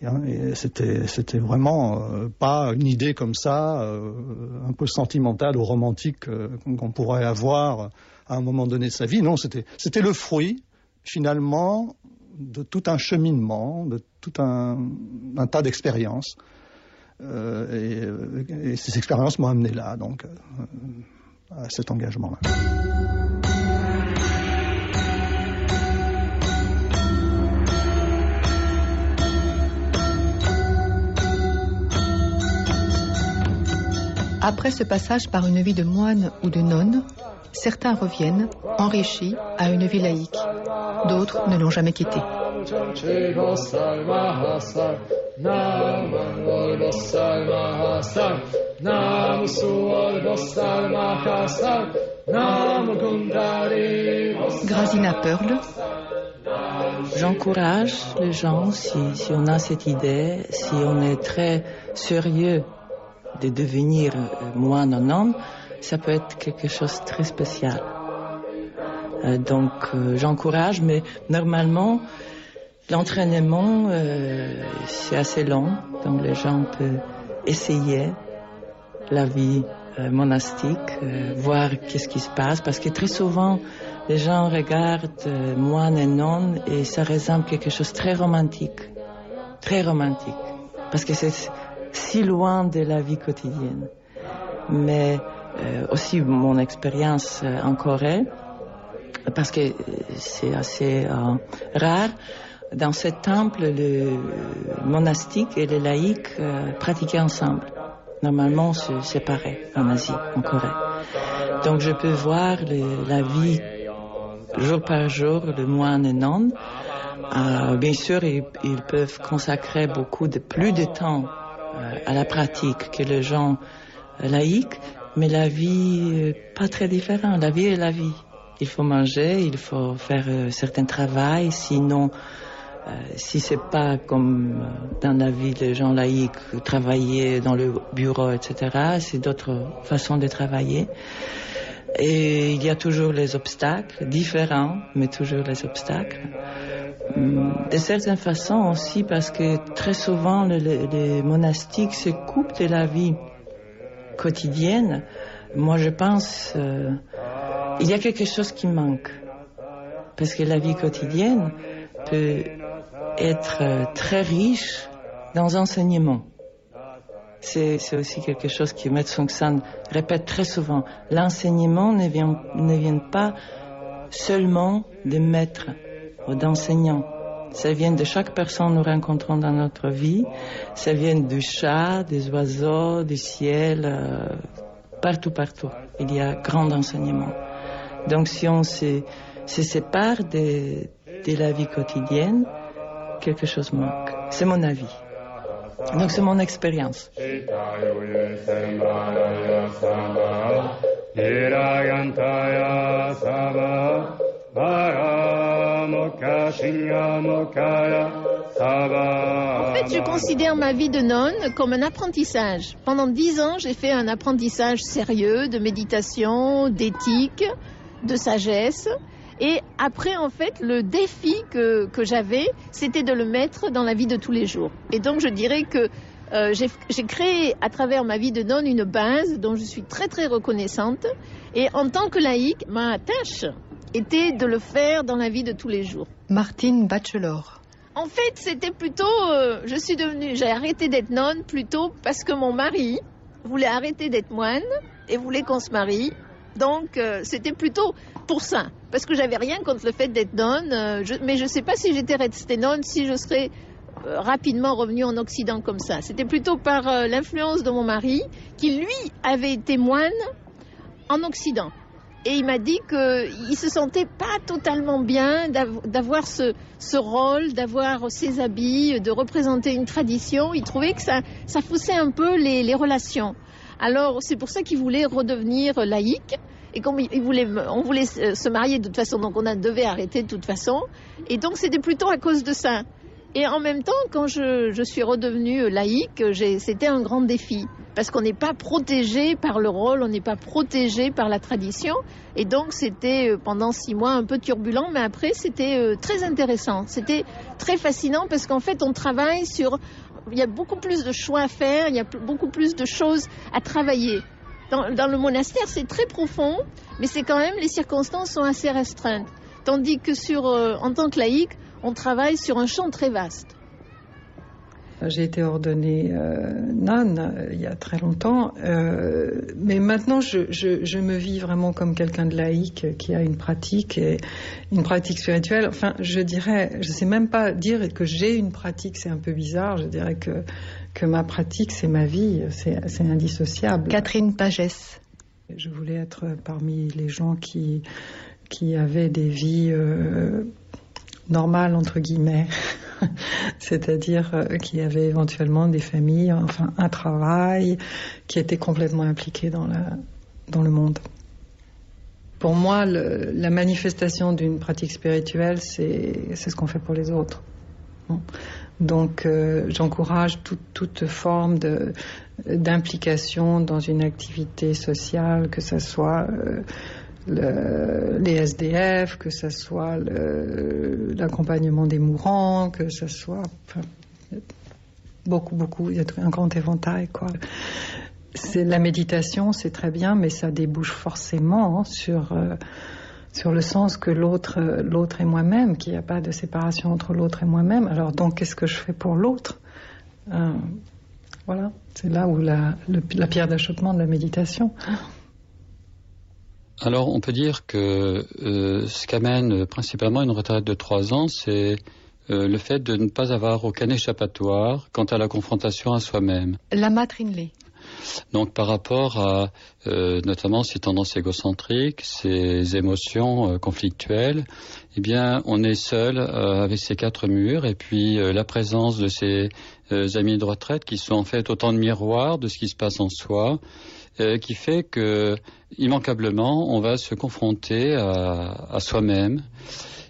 Et c'était vraiment pas une idée comme ça, un peu sentimentale ou romantique qu'on pourrait avoir à un moment donné de sa vie. Non, c'était le fruit, finalement, de tout un cheminement, de tout un tas d'expériences. Et ces expériences m'ont amené là, donc, à cet engagement-là. Après ce passage par une vie de moine ou de nonne, certains reviennent, enrichis, à une vie laïque. D'autres ne l'ont jamais quittée. Grazina Pearl. J'encourage les gens, si on a cette idée, si on est très sérieux de devenir moine ou non, ça peut être quelque chose de très spécial. Donc j'encourage, mais normalement l'entraînement c'est assez long, donc les gens peuvent essayer la vie monastique, voir qu'est-ce qui se passe, parce que très souvent les gens regardent moine et non et ça ressemble à quelque chose de très romantique, parce que c'est si loin de la vie quotidienne. Mais aussi mon expérience en Corée, parce que c'est assez rare, dans ce temple, le monastique et le laïque pratiquaient ensemble. Normalement, c'est séparé en Asie, en Corée. Donc je peux voir la vie jour par jour, le moine et non. Bien sûr, ils peuvent consacrer plus de temps à la pratique que les gens laïcs, mais la vie pas très différente. La vie est la vie. Il faut manger, il faut faire un certain travail, sinon, si c'est pas comme dans la vie des gens laïcs, travailler dans le bureau, etc., c'est d'autres façons de travailler. Et il y a toujours les obstacles, différents, mais toujours les obstacles. De certaines façons aussi, parce que très souvent les monastiques se coupent de la vie quotidienne. Moi je pense il y a quelque chose qui manque, parce que la vie quotidienne peut être très riche dans l'enseignement. C'est aussi quelque chose que Maître Seung San répète très souvent. L'enseignement ne vient pas seulement des maîtres ou d'enseignants. Ça vient de chaque personne que nous rencontrons dans notre vie. Ça vient du chat, des oiseaux, du ciel, partout. Il y a grand enseignement. Donc si on se sépare de la vie quotidienne, quelque chose manque. C'est mon avis. Donc c'est mon expérience. En fait, je considère ma vie de nonne comme un apprentissage. Pendant 10 ans, j'ai fait un apprentissage sérieux de méditation, d'éthique, de sagesse. Et après, en fait, le défi que j'avais, c'était de le mettre dans la vie de tous les jours. Et donc, je dirais que j'ai créé à travers ma vie de nonne une base dont je suis très, très reconnaissante. Et en tant que laïque, ma tâche était de le faire dans la vie de tous les jours. Martine Bachelor. En fait, c'était plutôt... j'ai arrêté d'être nonne plutôt parce que mon mari voulait arrêter d'être moine et voulait qu'on se marie. Donc, c'était plutôt pour ça. Parce que j'avais rien contre le fait d'être nonne. Mais je ne sais pas si j'étais restée nonne, si je serais rapidement revenue en Occident comme ça. C'était plutôt par l'influence de mon mari, qui lui avait été moine en Occident. Et il m'a dit qu'il ne se sentait pas totalement bien d'avoir ce rôle, d'avoir ses habits, de représenter une tradition. Il trouvait que ça faussait un peu les relations. Alors c'est pour ça qu'il voulait redevenir laïque. Et comme on voulait se marier de toute façon, donc on devait arrêter de toute façon. Et donc c'était plutôt à cause de ça. Et en même temps, quand je suis redevenue laïque, c'était un grand défi. Parce qu'on n'est pas protégé par le rôle, on n'est pas protégé par la tradition. Et donc c'était pendant 6 mois un peu turbulent, mais après c'était très intéressant. C'était très fascinant parce qu'en fait on travaille sur... Il y a beaucoup plus de choix à faire, il y a beaucoup plus de choses à travailler. Dans le monastère, c'est très profond, mais c'est quand même, les circonstances sont assez restreintes. Tandis que en tant que laïque, on travaille sur un champ très vaste. J'ai été ordonnée nonne il y a très longtemps, mais maintenant je me vis vraiment comme quelqu'un de laïque qui a une pratique spirituelle. Enfin, je sais même pas dire que j'ai une pratique, c'est un peu bizarre. Je dirais que ma pratique, c'est ma vie, c'est indissociable. Catherine Pagès. Je voulais être parmi les gens qui avaient des vies normales, entre guillemets. C'est-à-dire qui avaient éventuellement des familles, enfin un travail, qui étaient complètement impliqués dans le monde. Pour moi, la manifestation d'une pratique spirituelle, c'est ce qu'on fait pour les autres. Donc j'encourage toute forme d'implication dans une activité sociale, que ce soit les SDF, que ce soit l'accompagnement des mourants, que ce soit beaucoup, il y a un grand éventail, quoi. La méditation, c'est très bien, mais ça débouche forcément sur le sens que l'autre est moi-même, qu'il n'y a pas de séparation entre l'autre et moi-même. Alors donc, qu'est-ce que je fais pour l'autre ? Voilà, c'est là où la pierre d'achoppement de la méditation. Alors, on peut dire que ce qu'amène principalement une retraite de 3 ans, c'est le fait de ne pas avoir aucun échappatoire quant à la confrontation à soi-même. Lama Trinley. Donc, par rapport à notamment ces tendances égocentriques, ces émotions conflictuelles, eh bien, on est seul avec ces 4 murs, et puis la présence de ces amis de retraite qui sont en fait autant de miroirs de ce qui se passe en soi, qui fait que immanquablement on va se confronter à soi-même.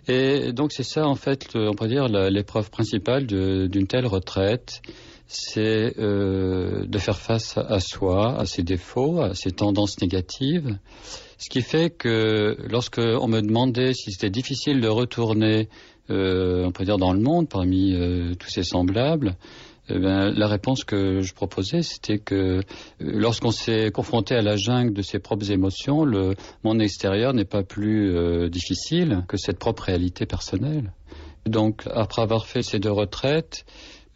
Et donc c'est ça en fait, on peut dire l'épreuve principale d'une telle retraite, c'est de faire face à soi, à ses défauts, à ses tendances négatives. Ce qui fait que lorsque on me demandait si c'était difficile de retourner, on peut dire dans le monde parmi tous ses semblables, la réponse que je proposais, c'était que lorsqu'on s'est confronté à la jungle de ses propres émotions, le monde extérieur n'est pas plus difficile que cette propre réalité personnelle. Donc, après avoir fait ces 2 retraites,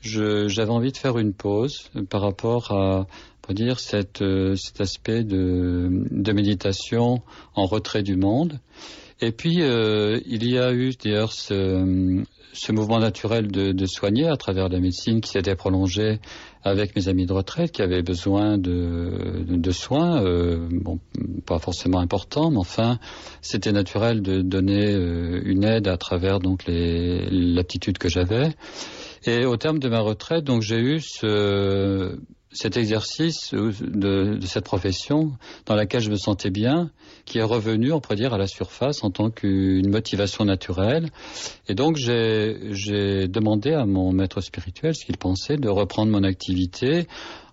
j'avais envie de faire une pause par rapport à, on peut dire, cet aspect de méditation en retrait du monde. Et puis, il y a eu d'ailleurs ce mouvement naturel de soigner à travers la médecine qui s'était prolongé avec mes amis de retraite qui avaient besoin de soins, pas forcément importants, mais enfin, c'était naturel de donner une aide à travers donc l'aptitude que j'avais. Et au terme de ma retraite, donc j'ai eu cet exercice de cette profession dans laquelle je me sentais bien, qui est revenu, on pourrait dire, à la surface en tant qu'une motivation naturelle. Et donc j'ai demandé à mon maître spirituel ce qu'il pensait de reprendre mon activité,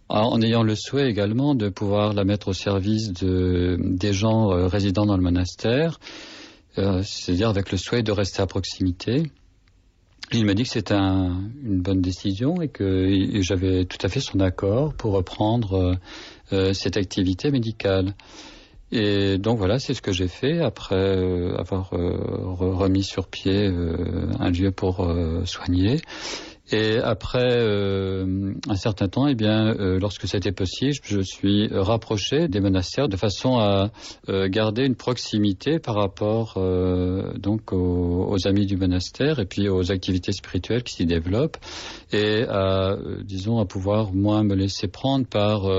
en ayant le souhait également de pouvoir la mettre au service des gens résidant dans le monastère, c'est-à-dire avec le souhait de rester à proximité. Il m'a dit que c'était une bonne décision et que j'avais tout à fait son accord pour reprendre cette activité médicale. Et donc voilà, c'est ce que j'ai fait après avoir remis sur pied un lieu pour soigner. Et après un certain temps, lorsque c'était possible, je suis rapproché des monastères de façon à garder une proximité par rapport donc aux amis du monastère et puis aux activités spirituelles qui s'y développent et à pouvoir moins me laisser prendre par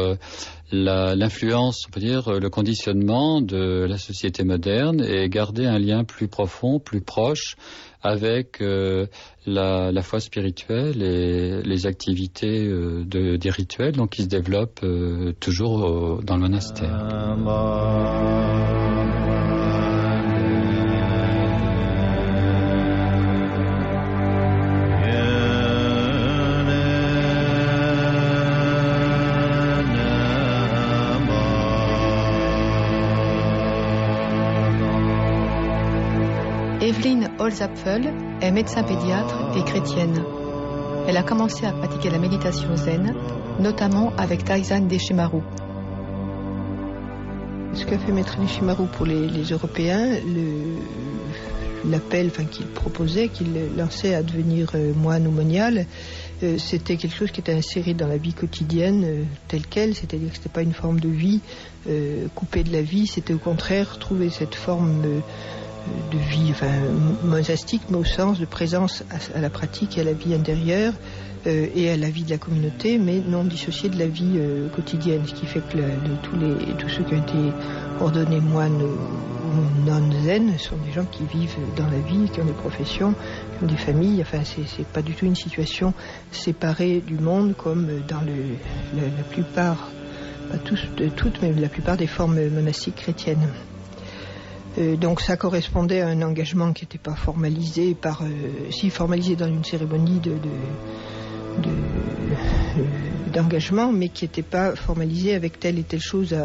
l'influence, on peut dire, le conditionnement de la société moderne et garder un lien plus profond, plus proche avec la foi spirituelle et les activités des rituels donc, qui se développent toujours dans le monastère. Eveline Holzapfel est médecin pédiatre et chrétienne. Elle a commencé à pratiquer la méditation zen, notamment avec Taizan Deshimaru. Ce qu'a fait Maître Deshimaru pour les Européens, l'appel qu'il proposait, qu'il lançait à devenir moine ou monial, c'était quelque chose qui était inséré dans la vie quotidienne telle qu'elle, c'est-à-dire que ce n'était pas une forme de vie coupée de la vie, c'était au contraire trouver cette forme de vie monastique, mais au sens de présence à la pratique et à la vie intérieure et à la vie de la communauté, mais non dissociée de la vie quotidienne, ce qui fait que tous ceux qui ont été ordonnés moines ou non-zen sont des gens qui vivent dans la vie, qui ont des professions, qui ont des familles, c'est pas du tout une situation séparée du monde comme dans la plupart, pas toutes, mais la plupart des formes monastiques chrétiennes. Donc ça correspondait à un engagement qui n'était pas formalisé formalisé dans une cérémonie d'engagement, mais qui n'était pas formalisé avec telle et telle chose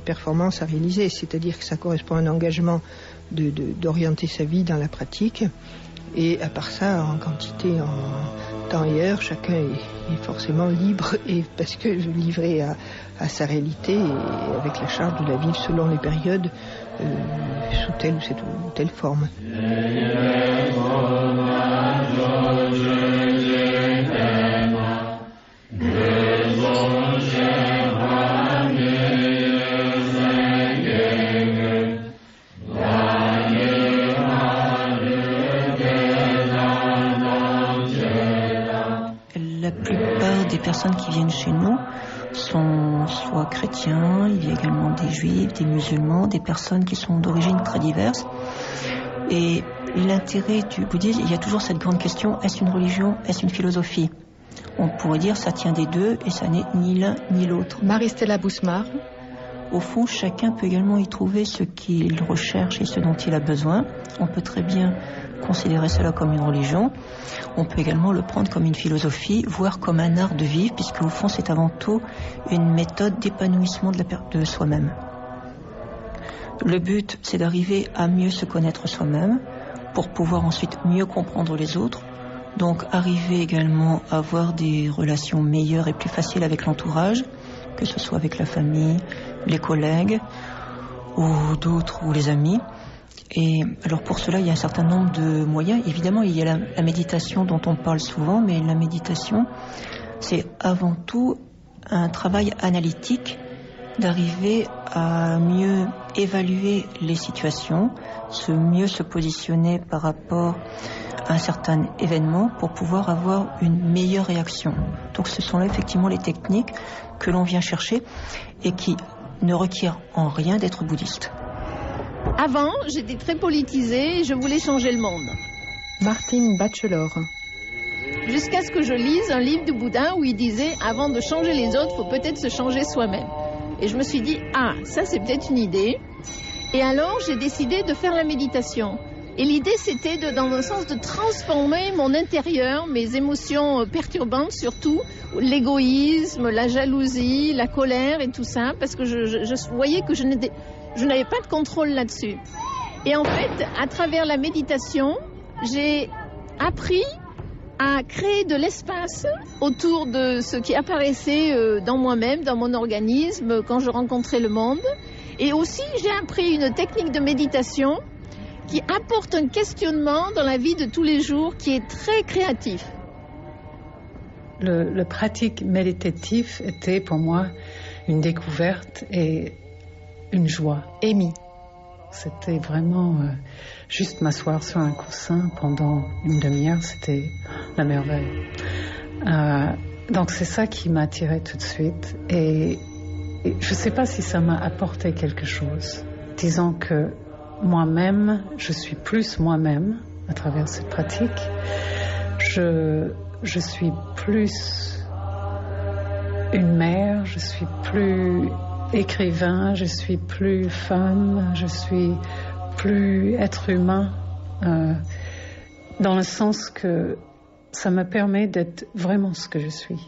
performance à réaliser. C'est-à-dire que ça correspond à un engagement d'orienter sa vie dans la pratique. Et à part ça, en quantité, en temps et heure, chacun est forcément libre, et parce que livré à sa réalité et avec la charge de la vivre selon les périodes, sous telle ou telle forme. La plupart des personnes qui viennent chez nous sont soit chrétiens, il y a également des juifs, des musulmans, des personnes qui sont d'origine très diverses. Et l'intérêt du bouddhisme, il y a toujours cette grande question, est-ce une religion, est-ce une philosophie? On pourrait dire ça tient des deux et ça n'est ni l'un ni l'autre. Marie-Stella Bousmar. Au fond, chacun peut également y trouver ce qu'il recherche et ce dont il a besoin. On peut très bien considérer cela comme une religion. On peut également le prendre comme une philosophie, voire comme un art de vivre, puisque au fond, c'est avant tout une méthode d'épanouissement de soi-même. Le but, c'est d'arriver à mieux se connaître soi-même, pour pouvoir ensuite mieux comprendre les autres. Donc, arriver également à avoir des relations meilleures et plus faciles avec l'entourage, que ce soit avec la famille, les collègues ou d'autres, ou les amis. Et alors pour cela, il y a un certain nombre de moyens. Évidemment, il y a la méditation dont on parle souvent, mais la méditation, c'est avant tout un travail analytique d'arriver à mieux évaluer les situations, mieux se positionner par rapport à un certain événement pour pouvoir avoir une meilleure réaction. Donc ce sont là effectivement les techniques que l'on vient chercher et qui ne requièrent en rien d'être bouddhiste. Avant, j'étais très politisée et je voulais changer le monde. Martine Bachelor. Jusqu'à ce que je lise un livre de Bouddha où il disait « Avant de changer les autres, il faut peut-être se changer soi-même ». Et je me suis dit « Ah, ça c'est peut-être une idée ». Et alors, j'ai décidé de faire la méditation. Et l'idée, c'était dans un sens de transformer mon intérieur, mes émotions perturbantes surtout, l'égoïsme, la jalousie, la colère et tout ça, parce que je voyais que je n'avais pas de contrôle là-dessus. Et en fait, à travers la méditation, j'ai appris à créer de l'espace autour de ce qui apparaissait dans moi-même, dans mon organisme, quand je rencontrais le monde. Et aussi, j'ai appris une technique de méditation qui apporte un questionnement dans la vie de tous les jours qui est très créatif. Le pratique méditatif était pour moi une découverte et une joie. Amy. C'était vraiment juste m'asseoir sur un coussin pendant une demi-heure, c'était la merveille. Donc c'est ça qui m'a attirée tout de suite. Et je ne sais pas si ça m'a apporté quelque chose. Disons que moi-même, je suis plus moi-même à travers cette pratique. Je suis plus une mère, je suis plus écrivain, je suis plus femme, je suis plus être humain, dans le sens que ça me permet d'être vraiment ce que je suis.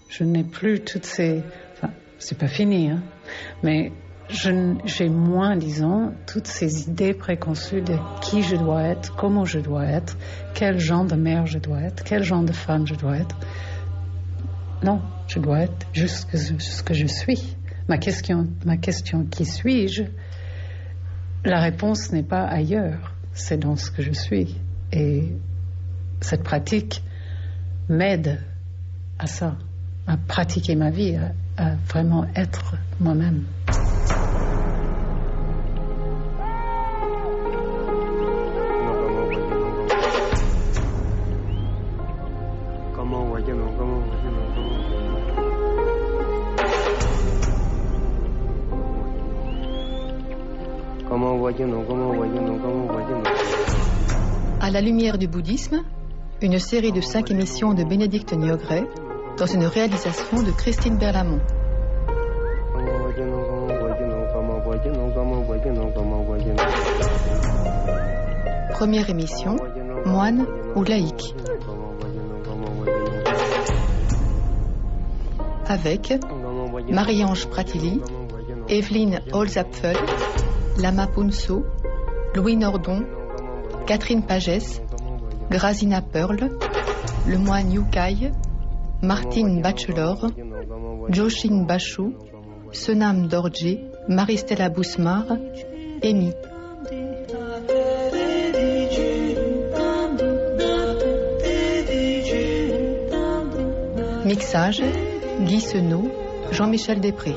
Je n'ai plus toutes ces... Enfin, c'est pas fini, hein, mais j'ai moins, disons, toutes ces idées préconçues de qui je dois être, comment je dois être, quel genre de mère je dois être, quel genre de femme je dois être. Non, je dois être juste ce que je suis. Ma question, qui suis-je? La réponse n'est pas ailleurs, c'est dans ce que je suis. Et cette pratique m'aide à ça, à pratiquer ma vie, à vraiment être moi-même. À la lumière du bouddhisme, une série de 5 émissions de Bénédicte Niogret dans une réalisation de Christine Berlamont. Première émission, moine ou laïque. Avec Marie-Ange Pratili, Evelyne Holzapfel, Lama Punso, Louis Nordon, Catherine Pagès, Grazina Pearl, le moine Yukai, Martine Bachelor, Joshin Bachou, Sonam Dorje, Marie-Stella Bousmar, Amy. Mixage, Guy Senot, Jean-Michel Després.